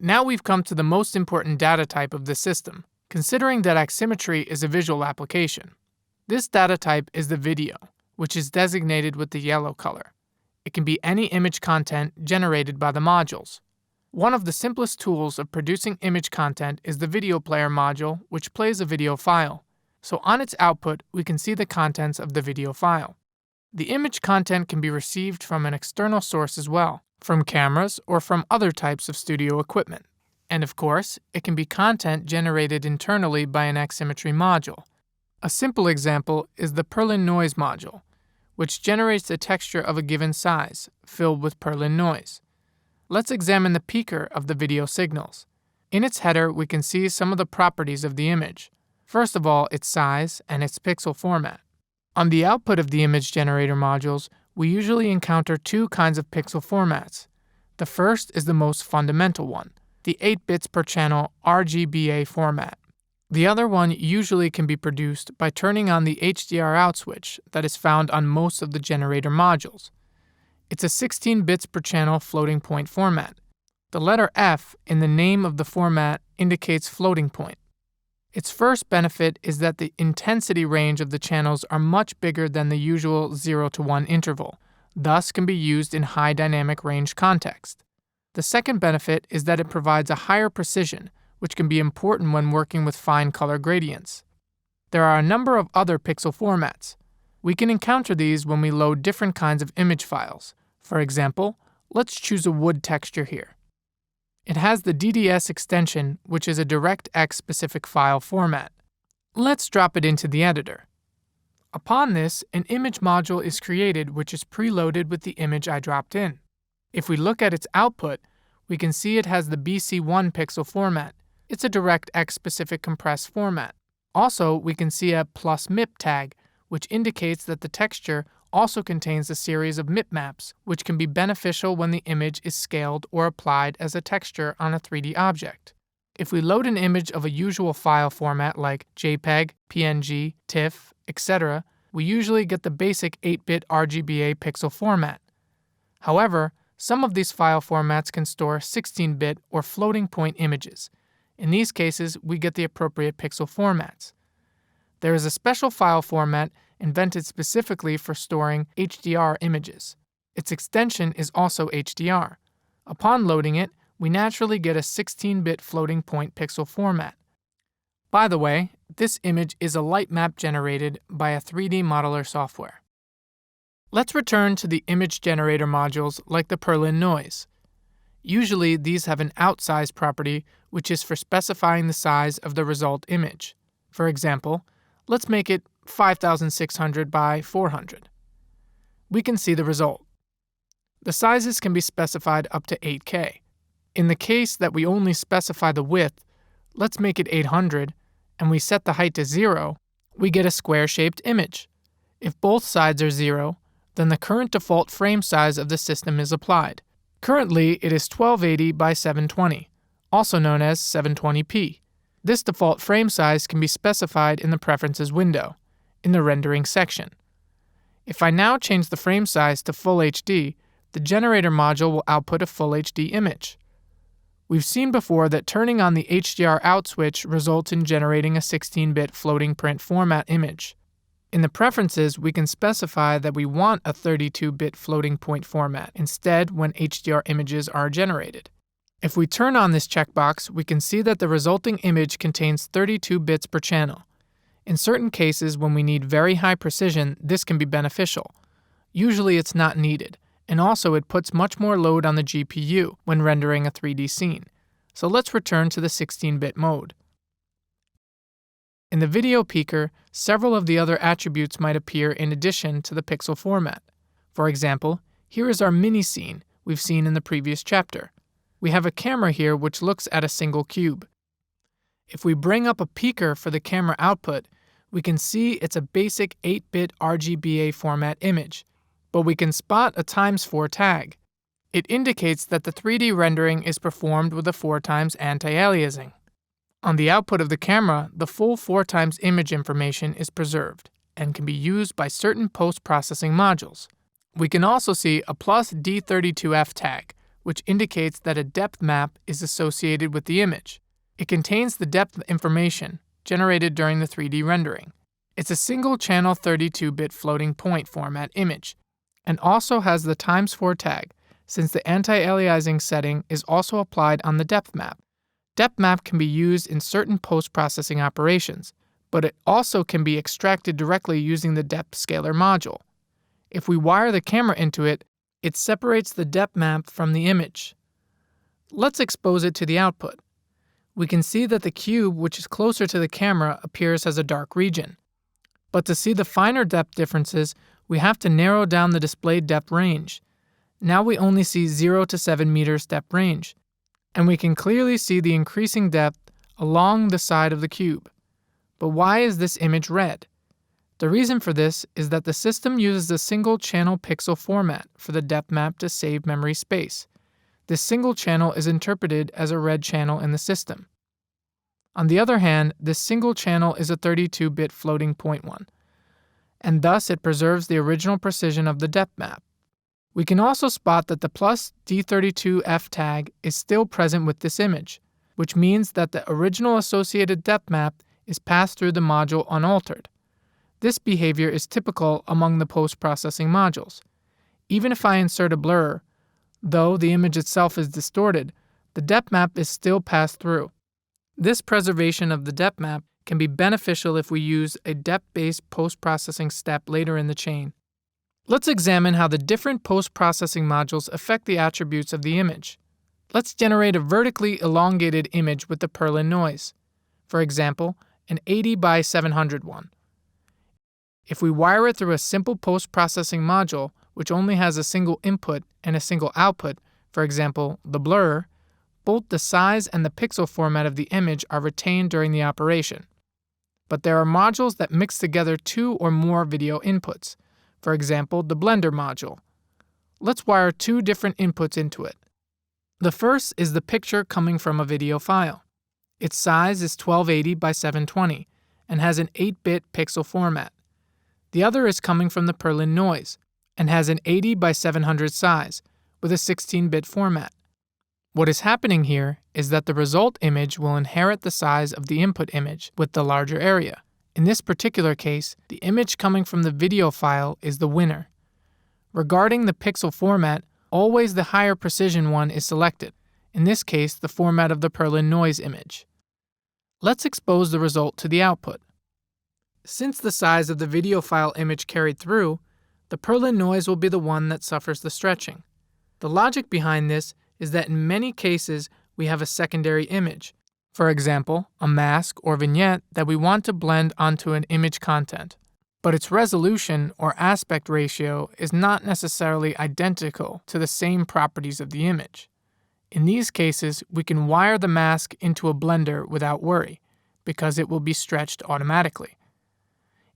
Now we've come to the most important data type of the system, considering that Aximmetry is a visual application. This data type is the video, which is designated with the yellow color. It can be any image content generated by the modules. One of the simplest tools of producing image content is the video player module, which plays a video file. So on its output, we can see the contents of the video file. The image content can be received from an external source as well, from cameras or from other types of studio equipment. And of course, it can be content generated internally by an Aximmetry module. A simple example is the Perlin noise module, which generates the texture of a given size, filled with Perlin noise. Let's examine the pker of the video signals. In its header, we can see some of the properties of the image. First of all, its size and its pixel format. On the output of the image generator modules, we usually encounter two kinds of pixel formats. The first is the most fundamental one, the 8 bits per channel RGBA format. The other one usually can be produced by turning on the HDR out switch that is found on most of the generator modules. It's a 16 bits per channel floating point format. The letter F in the name of the format indicates floating point. Its first benefit is that the intensity range of the channels are much bigger than the usual 0 to 1 interval, thus can be used in high dynamic range context. The second benefit is that it provides a higher precision, which can be important when working with fine color gradients. There are a number of other pixel formats. We can encounter these when we load different kinds of image files. For example, let's choose a wood texture here. It has the DDS extension, which is a DirectX specific file format. Let's drop it into the editor. Upon this, an image module is created which is preloaded with the image I dropped in. If we look at its output, we can see it has the BC1 pixel format. It's a DirectX specific compressed format. Also, we can see a +MIP tag, which indicates that the texture also contains a series of MIP maps, which can be beneficial when the image is scaled or applied as a texture on a 3D object. If we load an image of a usual file format like JPEG, PNG, TIFF, etc., we usually get the basic 8-bit RGBA pixel format. However, some of these file formats can store 16-bit or floating point images. In these cases, we get the appropriate pixel formats. There is a special file format invented specifically for storing HDR images. Its extension is also HDR. Upon loading it, we naturally get a 16-bit floating point pixel format. By the way, this image is a light map generated by a 3D modeler software. Let's return to the image generator modules like the Perlin noise. Usually, these have an outsize property, which is for specifying the size of the result image. For example, let's make it 5600 by 400. We can see the result. The sizes can be specified up to 8K. In the case that we only specify the width, let's make it 800, and we set the height to 0, we get a square-shaped image. If both sides are 0, then the current default frame size of the system is applied. Currently, it is 1280 by 720, also known as 720p. This default frame size can be specified in the Preferences window, in the Rendering section. If I now change the frame size to Full HD, the generator module will output a Full HD image. We've seen before that turning on the HDR out switch results in generating a 16-bit floating print format image. In the Preferences, we can specify that we want a 32-bit floating point format instead when HDR images are generated. If we turn on this checkbox, we can see that the resulting image contains 32 bits per channel. In certain cases, when we need very high precision, this can be beneficial. Usually it's not needed, and also it puts much more load on the GPU when rendering a 3D scene. So let's return to the 16-bit mode. In the video pker, several of the other attributes might appear in addition to the pixel format. For example, here is our mini scene we've seen in the previous chapter. We have a camera here which looks at a single cube. If we bring up a pker for the camera output, we can see it's a basic 8-bit RGBA format image, but we can spot a ×4 tag. It indicates that the 3D rendering is performed with a 4x anti-aliasing. On the output of the camera, the full 4x image information is preserved and can be used by certain post-processing modules. We can also see a +D32F tag, which indicates that a depth map is associated with the image. It contains the depth information generated during the 3D rendering. It's a single-channel 32-bit floating point format image, and also has the ×4 tag, since the anti-aliasing setting is also applied on the depth map. Depth map can be used in certain post-processing operations, but it also can be extracted directly using the depth scaler module. If we wire the camera into it, it separates the depth map from the image. Let's expose it to the output. We can see that the cube, which is closer to the camera, appears as a dark region. But to see the finer depth differences, we have to narrow down the displayed depth range. Now we only see 0 to 7 meters depth range, and we can clearly see the increasing depth along the side of the cube. But why is this image red? The reason for this is that the system uses a single-channel pixel format for the depth map to save memory space. This single channel is interpreted as a red channel in the system. On the other hand, this single channel is a 32-bit floating point one, and thus it preserves the original precision of the depth map. We can also spot that the plus D32F tag is still present with this image, which means that the original associated depth map is passed through the module unaltered. This behavior is typical among the post-processing modules. Even if I insert a blur, though the image itself is distorted, the depth map is still passed through. This preservation of the depth map can be beneficial if we use a depth-based post-processing step later in the chain. Let's examine how the different post-processing modules affect the attributes of the image. Let's generate a vertically elongated image with the Perlin noise, for example, an 80 by 700 one. If we wire it through a simple post-processing module, which only has a single input and a single output, for example, the blur, both the size and the pixel format of the image are retained during the operation. But there are modules that mix together two or more video inputs, for example, the Blender module. Let's wire two different inputs into it. The first is the picture coming from a video file. Its size is 1280 by 720 and has an 8-bit pixel format. The other is coming from the Perlin noise and has an 80 by 700 size with a 16-bit format. What is happening here is that the result image will inherit the size of the input image with the larger area. In this particular case, the image coming from the video file is the winner. Regarding the pixel format, always the higher precision one is selected, in this case the format of the Perlin noise image. Let's expose the result to the output. Since the size of the video file image carried through, the Perlin noise will be the one that suffers the stretching. The logic behind this is that in many cases we have a secondary image, for example, a mask or vignette that we want to blend onto an image content, but its resolution or aspect ratio is not necessarily identical to the same properties of the image. In these cases, we can wire the mask into a blender without worry, because it will be stretched automatically.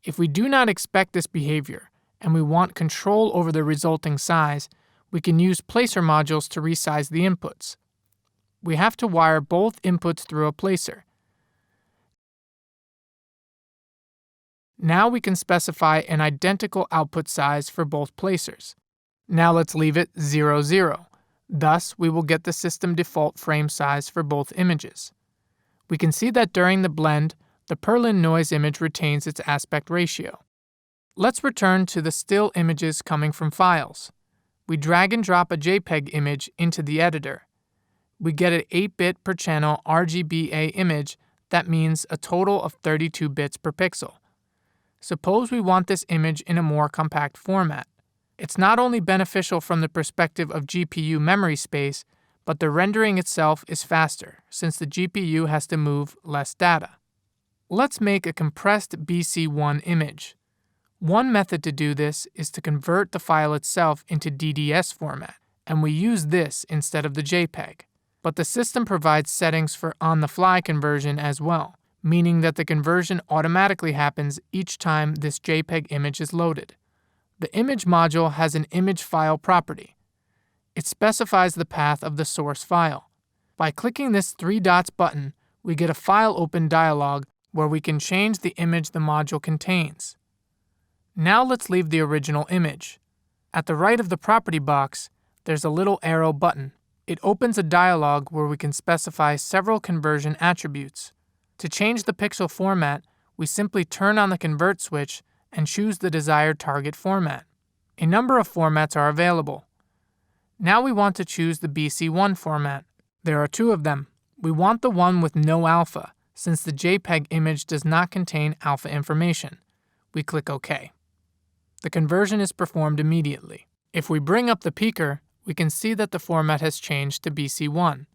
If we do not expect this behavior, and we want control over the resulting size, we can use placer modules to resize the inputs. We have to wire both inputs through a placer. Now we can specify an identical output size for both placers. Now let's leave it 0, 0. Thus, we will get the system default frame size for both images. We can see that during the blend, the Perlin noise image retains its aspect ratio. Let's return to the still images coming from files. We drag and drop a JPEG image into the editor. We get an 8-bit per channel RGBA image that means a total of 32 bits per pixel. Suppose we want this image in a more compact format. It's not only beneficial from the perspective of GPU memory space, but the rendering itself is faster since the GPU has to move less data. Let's make a compressed BC1 image. One method to do this is to convert the file itself into DDS format, and we use this instead of the JPEG. But the system provides settings for on-the-fly conversion as well, meaning that the conversion automatically happens each time this JPEG image is loaded. The image module has an image file property. It specifies the path of the source file. By clicking this 3 dots button, we get a file open dialog where we can change the image the module contains. Now let's leave the original image. At the right of the property box, there's a little arrow button. It opens a dialog where we can specify several conversion attributes. To change the pixel format, we simply turn on the convert switch and choose the desired target format. A number of formats are available. Now we want to choose the BC1 format. There are two of them. We want the one with no alpha, since the JPEG image does not contain alpha information. We click OK. The conversion is performed immediately. If we bring up the pker, we can see that the format has changed to BC1.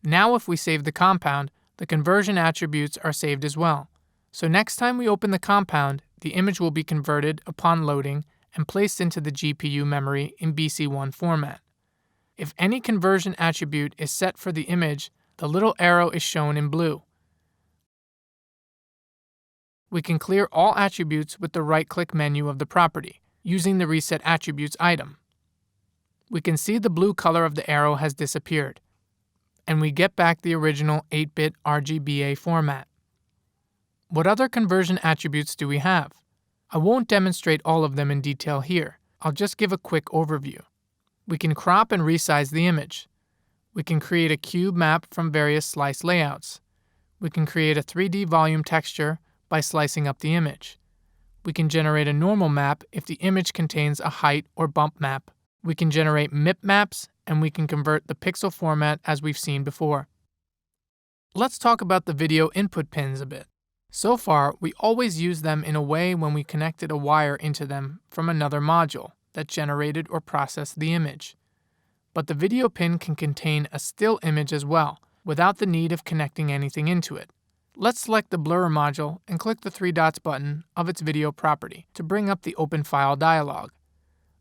Now if we save the compound, the conversion attributes are saved as well. So next time we open the compound, the image will be converted upon loading and placed into the GPU memory in BC1 format. If any conversion attribute is set for the image, the little arrow is shown in blue. We can clear all attributes with the right-click menu of the property, using the Reset Attributes item. We can see the blue color of the arrow has disappeared, and we get back the original 8-bit RGBA format. What other conversion attributes do we have? I won't demonstrate all of them in detail here. I'll just give a quick overview. We can crop and resize the image. We can create a cube map from various slice layouts. We can create a 3D volume texture by slicing up the image. We can generate a normal map if the image contains a height or bump map. We can generate MIP maps, and we can convert the pixel format as we've seen before. Let's talk about the video input pins a bit. So far, we always use them in a way when we connected a wire into them from another module that generated or processed the image. But the video pin can contain a still image as well, without the need of connecting anything into it. Let's select the blur module and click the three dots button of its video property to bring up the Open File dialog.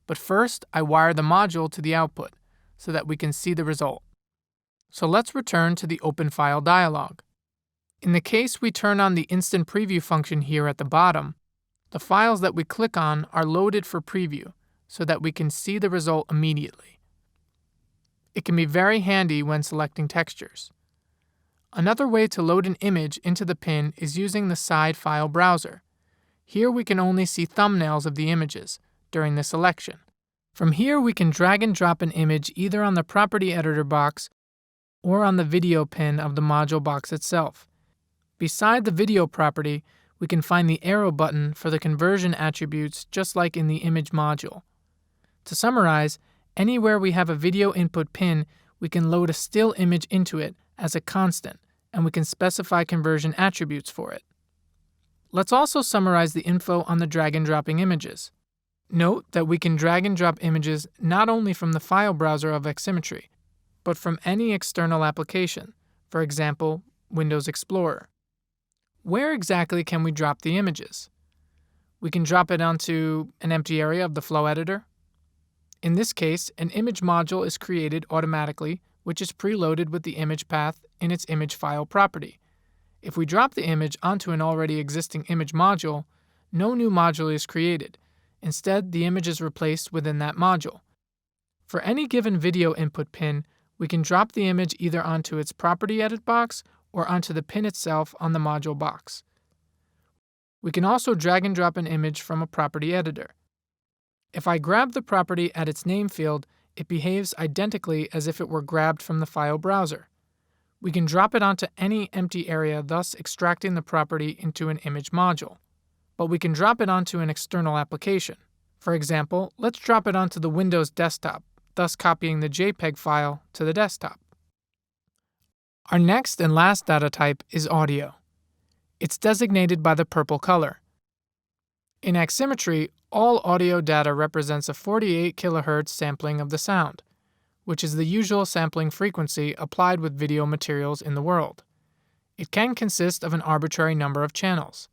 But first, I wire the module to the output so that we can see the result. So let's return to the Open File dialog. In the case we turn on the Instant Preview function here at the bottom, the files that we click on are loaded for preview so that we can see the result immediately. It can be very handy when selecting textures. Another way to load an image into the pin is using the side file browser. Here we can only see thumbnails of the images during the selection. From here we can drag and drop an image either on the property editor box or on the video pin of the module box itself. Beside the video property, we can find the arrow button for the conversion attributes just like in the image module. To summarize, anywhere we have a video input pin, we can load a still image into it as a constant, and we can specify conversion attributes for it. Let's also summarize the info on the drag and dropping images. Note that we can drag and drop images not only from the file browser of Aximmetry, but from any external application, for example, Windows Explorer. Where exactly can we drop the images? We can drop it onto an empty area of the flow editor. In this case, an image module is created automatically, which is preloaded with the image path in its image file property. If we drop the image onto an already existing image module, no new module is created. Instead, the image is replaced within that module. For any given video input pin, we can drop the image either onto its property edit box or onto the pin itself on the module box. We can also drag and drop an image from a property editor. If I grab the property at its name field, it behaves identically as if it were grabbed from the file browser. We can drop it onto any empty area, thus extracting the property into an image module. But we can drop it onto an external application. For example, let's drop it onto the Windows desktop, thus copying the JPEG file to the desktop. Our next and last data type is audio. It's designated by the purple color. In Aximmetry, all audio data represents a 48 kHz sampling of the sound, which is the usual sampling frequency applied with video materials in the world. It can consist of an arbitrary number of channels.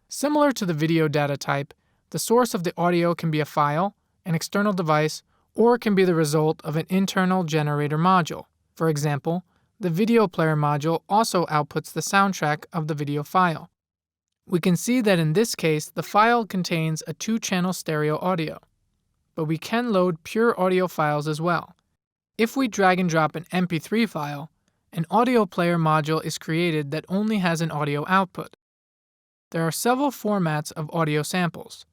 Similar to the video data type, the source of the audio can be a file, an external device, or can be the result of an internal generator module. For example, the video player module also outputs the soundtrack of the video file. We can see that in this case, the file contains a 2-channel stereo audio, but we can load pure audio files as well. If we drag and drop an MP3 file, an audio player module is created that only has an audio output. There are several formats of audio samples.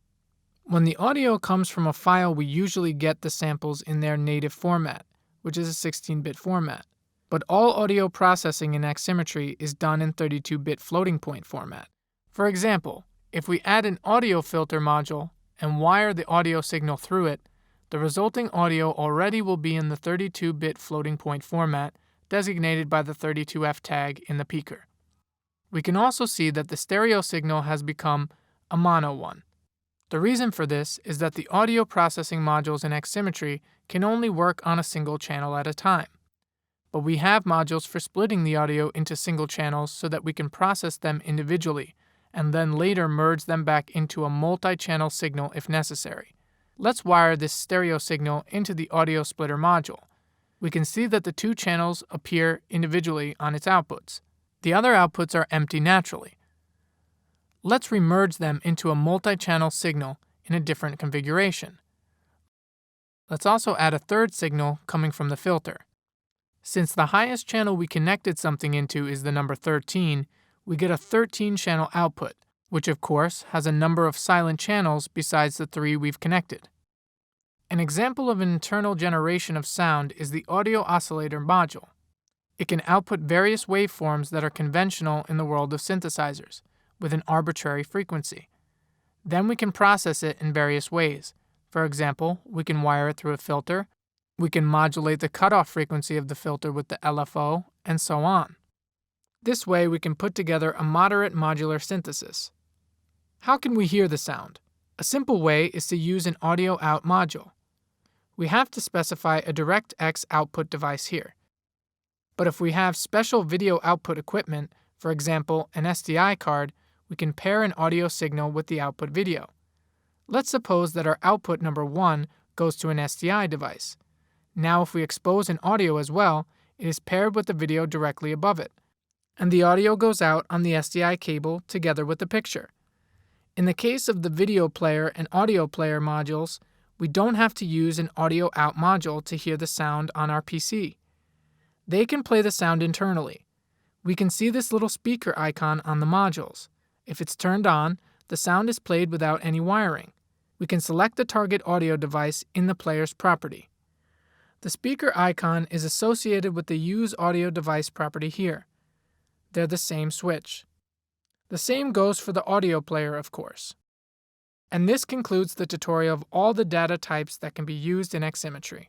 When the audio comes from a file, we usually get the samples in their native format, which is a 16-bit format. But all audio processing in Aximmetry is done in 32-bit floating point format. For example, if we add an audio filter module and wire the audio signal through it, the resulting audio already will be in the 32-bit floating point format designated by the 32F tag in the pker. We can also see that the stereo signal has become a mono one. The reason for this is that the audio processing modules in Aximmetry can only work on a single channel at a time. But we have modules for splitting the audio into single channels so that we can process them individually and then later merge them back into a multi-channel signal if necessary. Let's wire this stereo signal into the audio splitter module. We can see that the two channels appear individually on its outputs. The other outputs are empty naturally. Let's remerge them into a multi-channel signal in a different configuration. Let's also add a third signal coming from the filter. Since the highest channel we connected something into is the number 13, we get a 13-channel output, which of course has a number of silent channels besides the 3 we've connected. An example of an internal generation of sound is the audio oscillator module. It can output various waveforms that are conventional in the world of synthesizers, with an arbitrary frequency. Then we can process it in various ways. For example, we can wire it through a filter, we can modulate the cutoff frequency of the filter with the LFO, and so on. This way we can put together a moderate modular synthesis. How can we hear the sound? A simple way is to use an audio out module. We have to specify a DirectX output device here. But if we have special video output equipment, for example an SDI card, we can pair an audio signal with the output video. Let's suppose that our output number 1 goes to an SDI device. Now if we expose an audio as well, it is paired with the video directly above it, and the audio goes out on the SDI cable together with the picture. In the case of the video player and audio player modules, we don't have to use an audio out module to hear the sound on our PC. They can play the sound internally. We can see this little speaker icon on the modules. If it's turned on, the sound is played without any wiring. We can select the target audio device in the player's property. The speaker icon is associated with the Use Audio Device property here. They're the same switch. The same goes for the audio player, of course. And this concludes the tutorial of all the data types that can be used in Aximmetry.